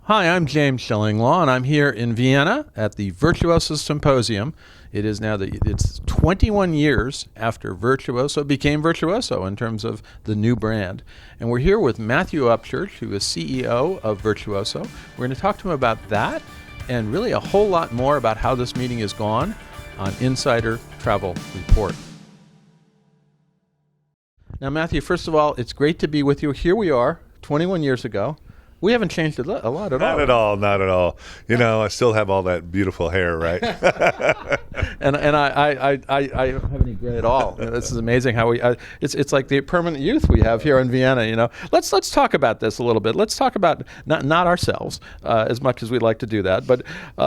Hi, I'm James Schillinglaw, and I'm here in Vienna at the Virtuoso Symposium. It is now it's 21 years after Virtuoso became Virtuoso in terms of the new brand. And we're here with Matthew Upchurch, who is CEO of Virtuoso. We're going to talk to him about that and really a whole lot more about how this meeting has gone on Insider Travel Report. Now, Matthew, first of all, it's great to be with you. Here we are, 21 years ago. We haven't changed a lot at all. Not at all. You know, I still have all that beautiful hair, right? and I don't have any gray at all. This is amazing how it's like the permanent youth we have here in Vienna. You know, let's talk about this a little bit. Let's talk about not ourselves as much as we'd like to do that, but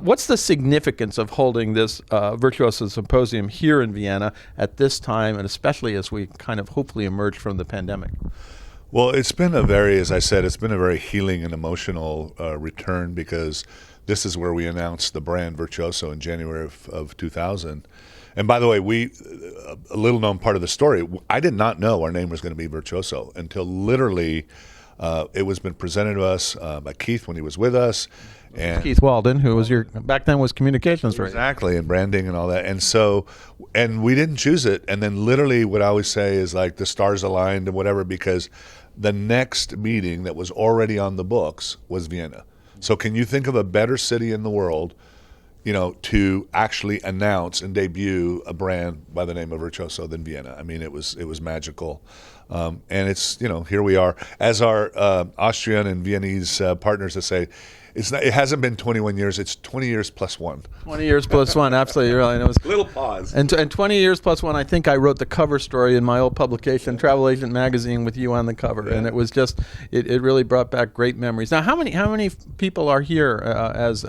what's the significance of holding this Virtuoso Symposium here in Vienna at this time, and especially as we kind of hopefully emerge from the pandemic? Well, it's been as I said, it's been a very healing and emotional return, because this is where we announced the brand Virtuoso in January of 2000. And by the way, a little known part of the story, I did not know our name was going to be Virtuoso until literally it was been presented to us by Keith when he was with us. And Keith Walden, who was back then was communications, right? Exactly, and branding and all that. And we didn't choose it. And then literally what I always say is like the stars aligned and whatever, because the next meeting that was already on the books was Vienna. So can you think of a better city in the world, you know, to actually announce and debut a brand by the name of Virtuoso than Vienna? I mean, it was magical. And it's, you know, here we are. As our Austrian and Viennese partners that say, it hasn't been 21 years, it's 20 years plus one. 20 years plus one, absolutely. Really. And it was little pause. And 20 years plus one, I think I wrote the cover story in my old publication, Travel Agent Magazine, with you on the cover. Yeah. And it was just, it really brought back great memories. Now, how many people are here as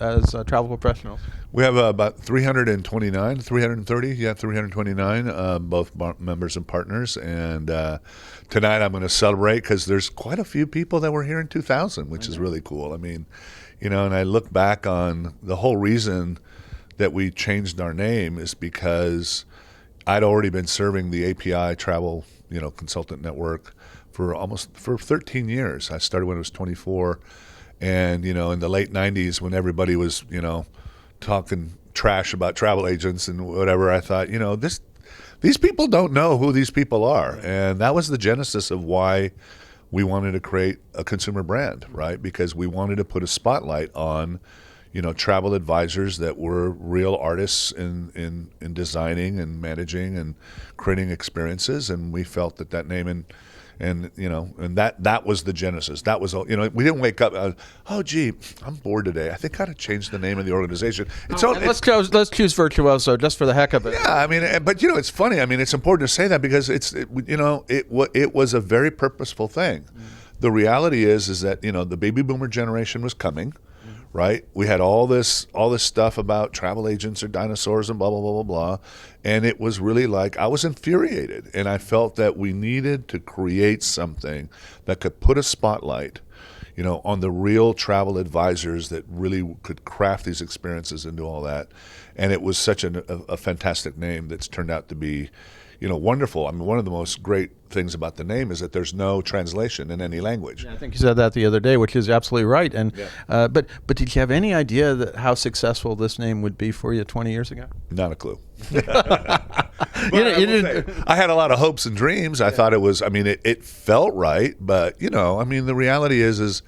travel professionals? We have about 329, 329, both members and partners. And tonight I'm going to celebrate because there's quite a few people that were here in 2000, which is really cool. I mean, you know, and I look back on the whole reason that we changed our name is because I'd already been serving the API travel, you know, consultant network for 13 years. I started when I was 24, and, you know, in the late 90s when everybody was, you know, talking trash about travel agents and whatever, I thought, you know, these people don't know who these people are. And that was the genesis of why we wanted to create a consumer brand, right? Because we wanted to put a spotlight on, you know, travel advisors that were real artists in designing and managing and creating experiences. And we felt that name and you know, and that was the genesis. That was all. You know, we didn't wake up. Oh, gee, I'm bored today. I think I ought to change the name of the organization. Let's choose Virtuoso just for the heck of it. Yeah, I mean, but you know, it's funny. I mean, it's important to say that because it was a very purposeful thing. The reality is that, you know, the baby boomer generation was coming. Right, we had all this stuff about travel agents or dinosaurs and blah blah blah blah blah, and it was really like I was infuriated, and I felt that we needed to create something that could put a spotlight, you know, on the real travel advisors that really could craft these experiences and do all that, and it was such a fantastic name that's turned out to be, you know, wonderful. I mean, one of the most great things about the name is that there's no translation in any language. Yeah, I think you said that the other day, which is absolutely right. And yeah. But did you have any idea that how successful this name would be for you 20 years ago? Not a clue. I had a lot of hopes and dreams. I thought it was. I mean, it felt right, but you know, I mean, the reality is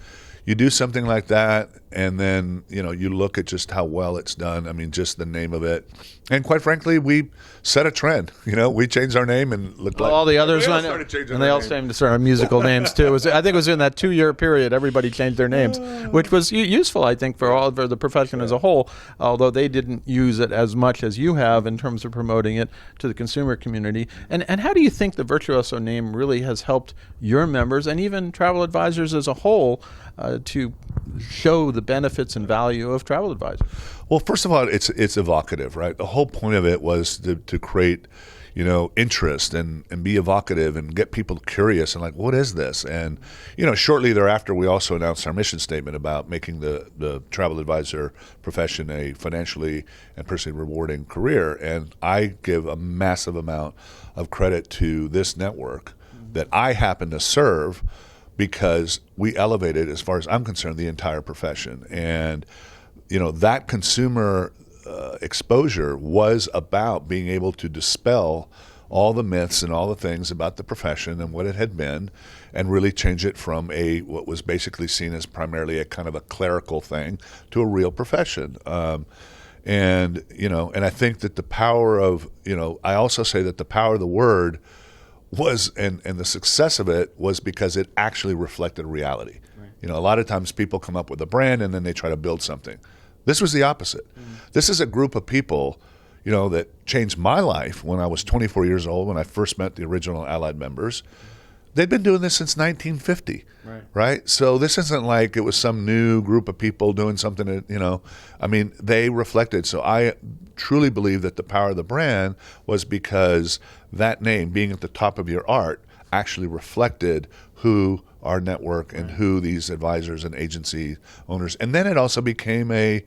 you do something like that, and then, you know, you look at just how well it's done. I mean, just the name of it. And quite frankly, we set a trend. You know, we changed our name and looked like all the others started changing, and they all started to start musical names too. I think it was in that 2-year period everybody changed their names, which was useful, I think, for the profession as a whole. Although they didn't use it as much as you have in terms of promoting it to the consumer community. And how do you think the Virtuoso name really has helped your members and even travel advisors as a whole to show the benefits and value of travel advisors? Well, first of all, it's evocative, right? The whole point of it was to create, you know, interest and be evocative and get people curious and like, what is this? And, you know, shortly thereafter, we also announced our mission statement about making the travel advisor profession a financially and personally rewarding career. And I give a massive amount of credit to this network that I happen to serve. because we elevated, as far as I'm concerned, the entire profession. And that consumer exposure was about being able to dispel all the myths and all the things about the profession and what it had been, and really change it from what was basically seen as primarily a kind of a clerical thing to a real profession. And I think that the power of, I also say that the power of the word was, and the success of it was because it actually reflected reality. Right. A lot of times people come up with a brand and then they try to build something. This was the opposite. This is a group of people, that changed my life when I was 24 years old, when I first met the original Allied members. They'd been doing this since 1950, right? So this isn't like it was some new group of people doing something that, they reflected. So I truly believe that the power of the brand was because that name, being at the top of your art, actually reflected who our network and who these advisors and agency owners. And then it also became a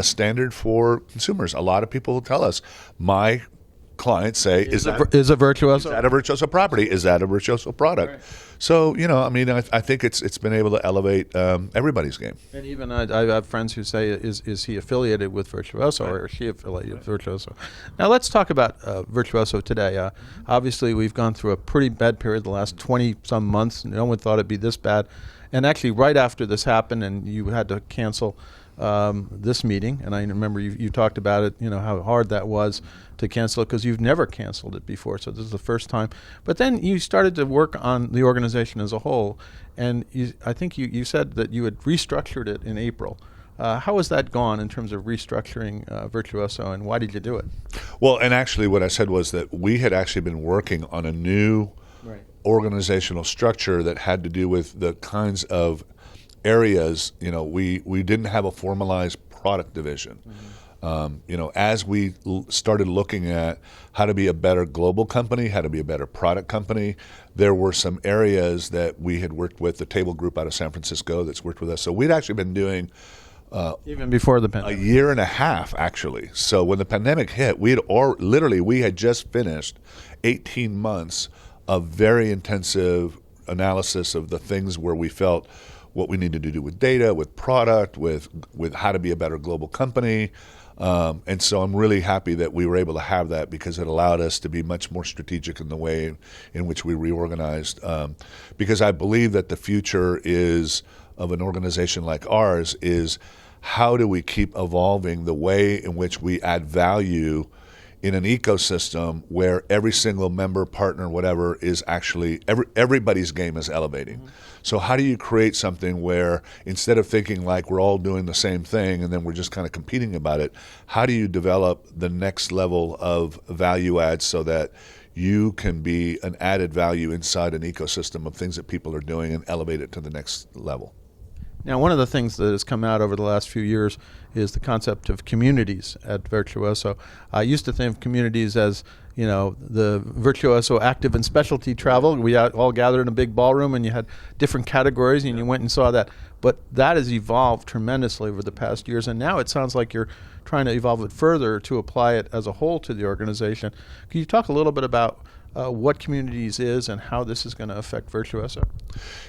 standard for consumers. A lot of people will tell us, my clients say, is a Virtuoso? Is that a Virtuoso property? Is that a Virtuoso product? Right. So, I think it's been able to elevate everybody's game. And even I have friends who say, is he affiliated with Virtuoso, or is she affiliated with Virtuoso? Now let's talk about Virtuoso today. Obviously, we've gone through a pretty bad period the last 20-some months. No one thought it'd be this bad. And actually, right after this happened and you had to cancel this meeting, and I remember you talked about it, how hard that was to cancel it, because you've never canceled it before, so this is the first time. But then you started to work on the organization as a whole, and I think you said that you had restructured it in April. How has that gone in terms of restructuring Virtuoso, and why did you do it? Well, and actually what I said was that we had actually been working on a new organizational structure that had to do with the kinds of areas. We didn't have a formalized product division. As we started looking at how to be a better global company, how to be a better product company, there were some areas that we had worked with, the Table Group out of San Francisco that's worked with us. So we'd actually been doing even before the pandemic, a year and a half actually. So when the pandemic hit, we had just finished 18 months of very intensive analysis of the things where we felt what we needed to do with data, with product, with how to be a better global company. And so I'm really happy that we were able to have that, because it allowed us to be much more strategic in the way in which we reorganized. Because I believe that the future of an organization like ours is, how do we keep evolving the way in which we add value in an ecosystem where every single member, partner, whatever, is actually, everybody's game is elevating. Mm-hmm. So how do you create something where, instead of thinking like we're all doing the same thing and then we're just kind of competing about it, how do you develop the next level of value add so that you can be an added value inside an ecosystem of things that people are doing and elevate it to the next level? Now, one of the things that has come out over the last few years is the concept of communities at Virtuoso. I used to think of communities as, the Virtuoso active and specialty travel. We all gathered in a big ballroom and you had different categories and you went and saw that. But that has evolved tremendously over the past years, and now it sounds like you're trying to evolve it further to apply it as a whole to the organization. Can you talk a little bit about what communities is and how this is going to affect Virtuoso?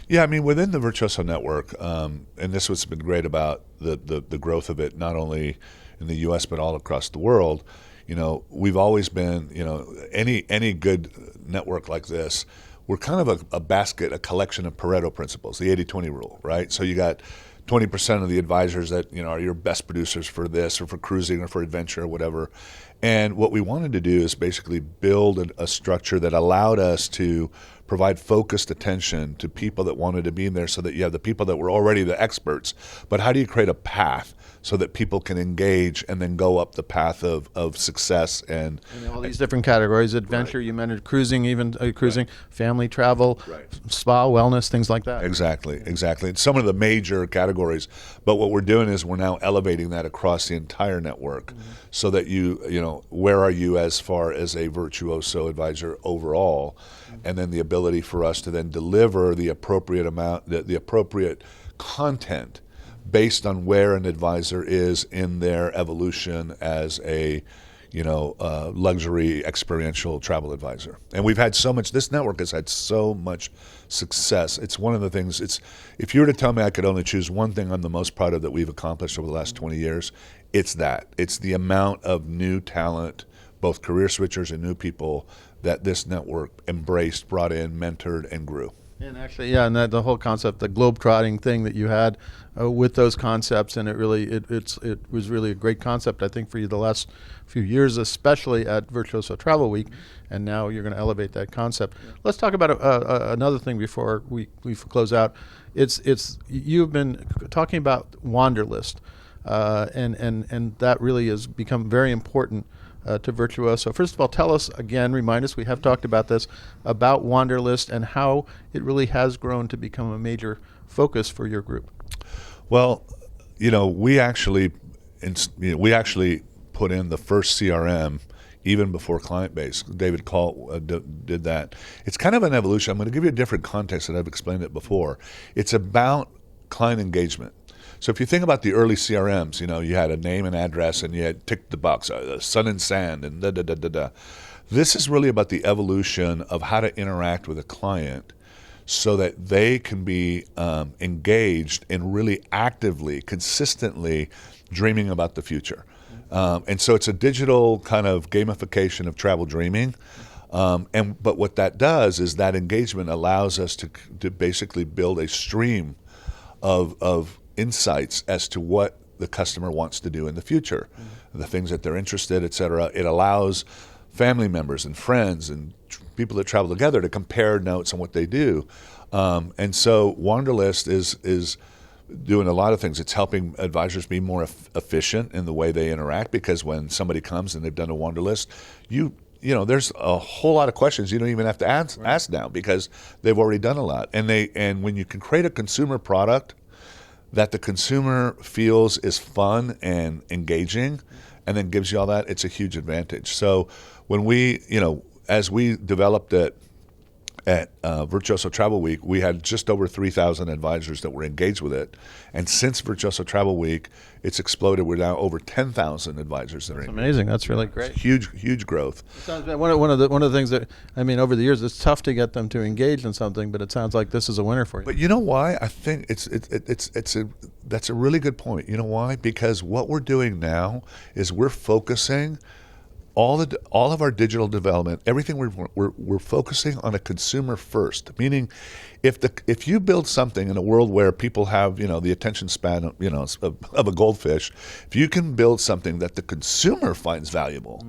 Yeah, within the Virtuoso network, and this is what's been great about the growth of it, not only in the U.S. but all across the world. We've always been, any good network like this, we're kind of a basket, a collection of Pareto principles, the 80-20 rule, right? So you got 20% of the advisors that are your best producers for this or for cruising or for adventure or whatever. And what we wanted to do is basically build a structure that allowed us to provide focused attention to people that wanted to be in there, so that you have the people that were already the experts. But how do you create a path so that people can engage and then go up the path of success and all these different categories? Adventure, you mentioned cruising, even cruising, family travel, spa, wellness, things like that. Exactly. It's some of the major categories. But what we're doing is we're now elevating that across the entire network, so that where are you as far as a Virtuoso advisor overall, and then the ability for us to then deliver the appropriate amount, the appropriate content based on where an advisor is in their evolution as a luxury experiential travel advisor. And we've had so much, this network has had so much success. It's one of the things, if you were to tell me I could only choose one thing I'm the most proud of that we've accomplished over the last 20 years, it's that. It's the amount of new talent, both career switchers and new people, that this network embraced, brought in, mentored, and grew. And actually, yeah, and the whole concept, the globe-trotting thing that you had with those concepts, and it was really a great concept, I think, for you the last few years, especially at Virtuoso Travel Week, and now you're going to elevate that concept. Yeah. Let's talk about another thing before we close out. You've been talking about Wanderlist, and that really has become very important to Virtuoso. First of all, tell us again, remind us, we have talked about this, about Wanderlist and how it really has grown to become a major focus for your group. Well, we actually put in the first CRM even before Client Base. David Call did that. It's kind of an evolution. I'm going to give you a different context that I've explained it before. It's about client engagement. So if you think about the early CRMs, you had a name and address, and you had ticked the box, sun and sand, and da-da-da-da-da. This is really about the evolution of how to interact with a client so that they can be engaged and really actively, consistently dreaming about the future. And so it's a digital kind of gamification of travel dreaming. But what that does is that engagement allows us to basically build a stream of insights as to what the customer wants to do in the future, the things that they're interested, et cetera. It allows family members and friends and people that travel together to compare notes on what they do. And so Wanderlist is doing a lot of things. It's helping advisors be more efficient in the way they interact, because when somebody comes and they've done a Wanderlist, there's a whole lot of questions you don't even have to ask now, because they've already done a lot. And when you can create a consumer product that the consumer feels is fun and engaging, and then gives you all that, it's a huge advantage. So when as we developed it at Virtuoso Travel Week, we had just over 3,000 advisors that were engaged with it. And since Virtuoso Travel Week, it's exploded. We're now over 10,000 advisors that are engaged. Amazing. That's really great. It's huge growth. One of the things that, over the years, it's tough to get them to engage in something, but it sounds like this is a winner for you. But you know why? I think that's a really good point. You know why? Because what we're doing now is we're focusing all of our digital development, everything we're focusing on a consumer first. Meaning, if you build something in a world where people have the attention span of a goldfish, if you can build something that the consumer finds valuable,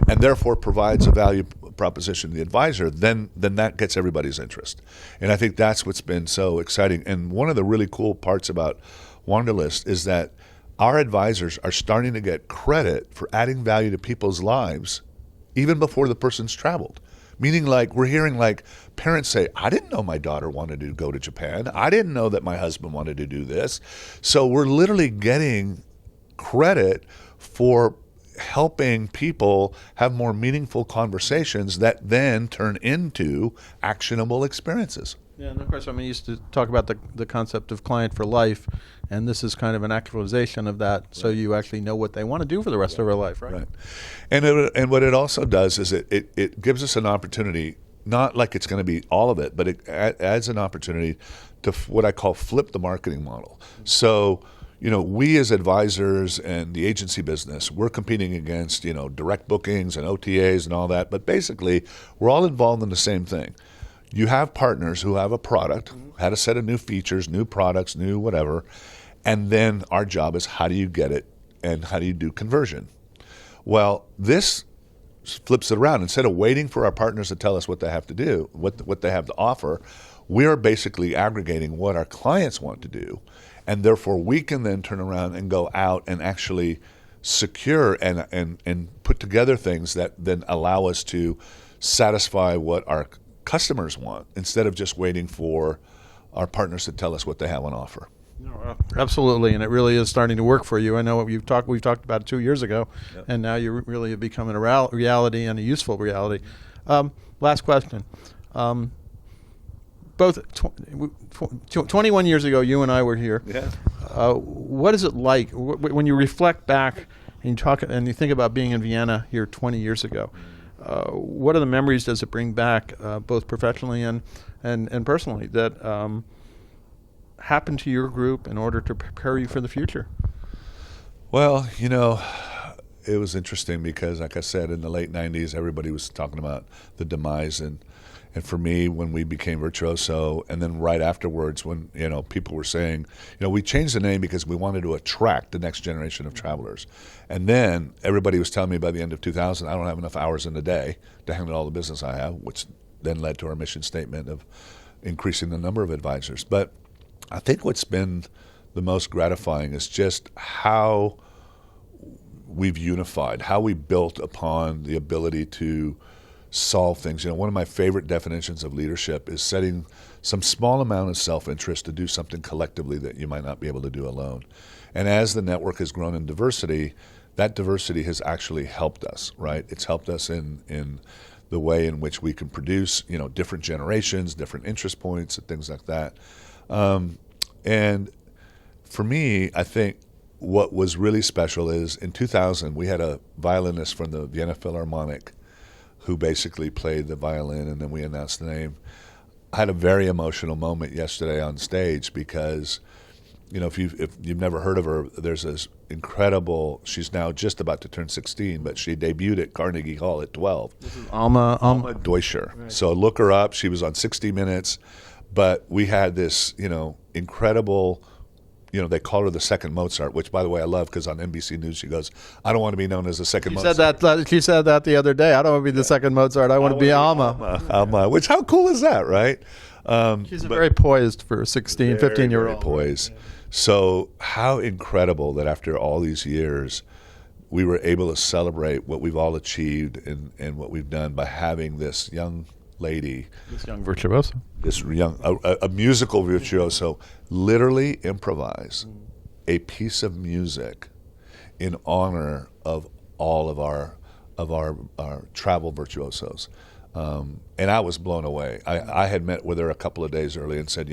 and therefore provides a value proposition to the advisor, then that gets everybody's interest. And I think that's what's been so exciting. And one of the really cool parts about Wanderlist is that our advisors are starting to get credit for adding value to people's lives even before the person's traveled. Meaning, we're hearing parents say, I didn't know my daughter wanted to go to Japan. I didn't know that my husband wanted to do this. So we're literally getting credit for helping people have more meaningful conversations that then turn into actionable experiences. Yeah, and of course, you used to talk about the concept of client for life, and this is kind of an actualization of that, so you actually know what they want to do for the rest of their life, right? And what it also does is it gives us an opportunity, not like it's going to be all of it, but it adds an opportunity to what I call flip the marketing model. So, we as advisors and the agency business, we're competing against, direct bookings and OTAs and all that, but basically, we're all involved in the same thing. You have partners who have a product, had a set of new features, new products, new whatever, and then our job is how do you get it and how do you do conversion? Well, this flips it around. Instead of waiting for our partners to tell us what they have to do, what they have to offer, we are basically aggregating what our clients want to do, and therefore we can then turn around and go out and actually secure and put together things that then allow us to satisfy what our customers want, instead of just waiting for our partners to tell us what they have on offer. No, absolutely, and it really is starting to work for you. I know we've talked about it 2 years ago, and now you really have become a reality and a useful reality. Last question. Both 21 years ago, you and I were here. Yeah. What is it like when you reflect back and you think about being in Vienna here 20 years ago. What are the memories does it bring back, both professionally and personally, that happened to your group in order to prepare you for the future? Well, it was interesting because, like I said, in the late 90s, everybody was talking about the demise. And for me, when we became Virtuoso, and then right afterwards when, people were saying, we changed the name because we wanted to attract the next generation of travelers. And then everybody was telling me by the end of 2000, I don't have enough hours in the day to handle all the business I have, which then led to our mission statement of increasing the number of advisors. But I think what's been the most gratifying is just how we've unified, how we built upon the ability to solve things. One of my favorite definitions of leadership is setting some small amount of self-interest to do something collectively that you might not be able to do alone. And as the network has grown in diversity, that diversity has actually helped us, right? It's helped us in the way in which we can produce, different generations, different interest points, and things like that. And for me, I think what was really special is in 2000, we had a violinist from the Vienna Philharmonic who basically played the violin, and then we announced the name. I had a very emotional moment yesterday on stage because, if you've never heard of her, there's this incredible, she's now just about to turn 16, but she debuted at Carnegie Hall at 12. This is Alma Deutscher. Right. So look her up. She was on 60 Minutes, but we had this, incredible, they call her the second Mozart, which, by the way, I love because on NBC News she goes, I don't want to be known as the second Mozart. She said that the other day. I don't want to be the second Mozart. I want to be Alma. Alma, which, how cool is that, right? She's very poised for a 16, 15-year-old. Very poised. So how incredible that after all these years, we were able to celebrate what we've all achieved and what we've done by having this young lady, this young virtuoso, a musical virtuoso, literally improvise a piece of music in honor of all of our travel virtuosos, and I was blown away. I had met with her a couple of days early and said,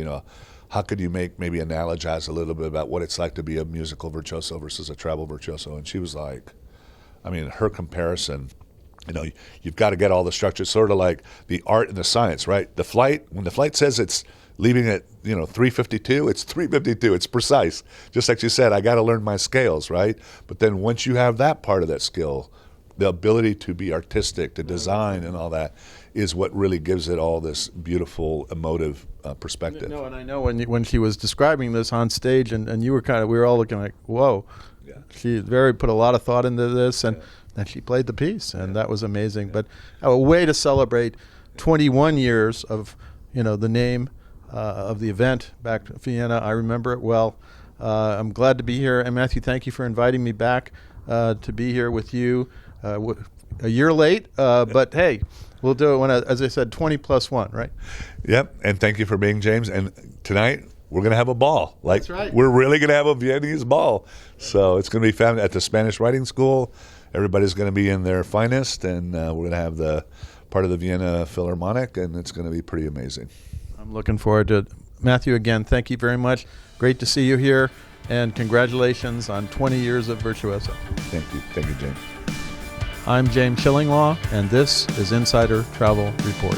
how could you maybe analogize a little bit about what it's like to be a musical virtuoso versus a travel virtuoso? And she was like, her comparison. You've got to get all the structures, sort of like the art and the science, right? When the flight says it's leaving at 3:52, it's 3:52. It's precise. Just like you said, I got to learn my scales, right? But then once you have that part of that skill, the ability to be artistic, to design, and all that is what really gives it all this beautiful, emotive perspective. No, and I know when she was describing this on stage, and you were we were all looking like, whoa. Yeah. She put a lot of thought into this, and then she played the piece, and that was amazing. But a way to celebrate 21 years of, the name of the event back to Vienna. I remember it well. I'm glad to be here. And Matthew, thank you for inviting me back to be here with you. A year late, but hey, we'll do it when, as I said, 20+1, right? Yep, and thank you for being James. And tonight, we're going to have a ball. That's right. We're really going to have a Viennese ball. So it's going to be found at the Spanish Writing School. Everybody's going to be in their finest, and we're going to have the part of the Vienna Philharmonic, and it's going to be pretty amazing. I'm looking forward to it. Matthew, again, thank you very much. Great to see you here, and congratulations on 20 years of Virtuoso. Thank you. Thank you, James. I'm James Shillinglaw, and this is Insider Travel Report.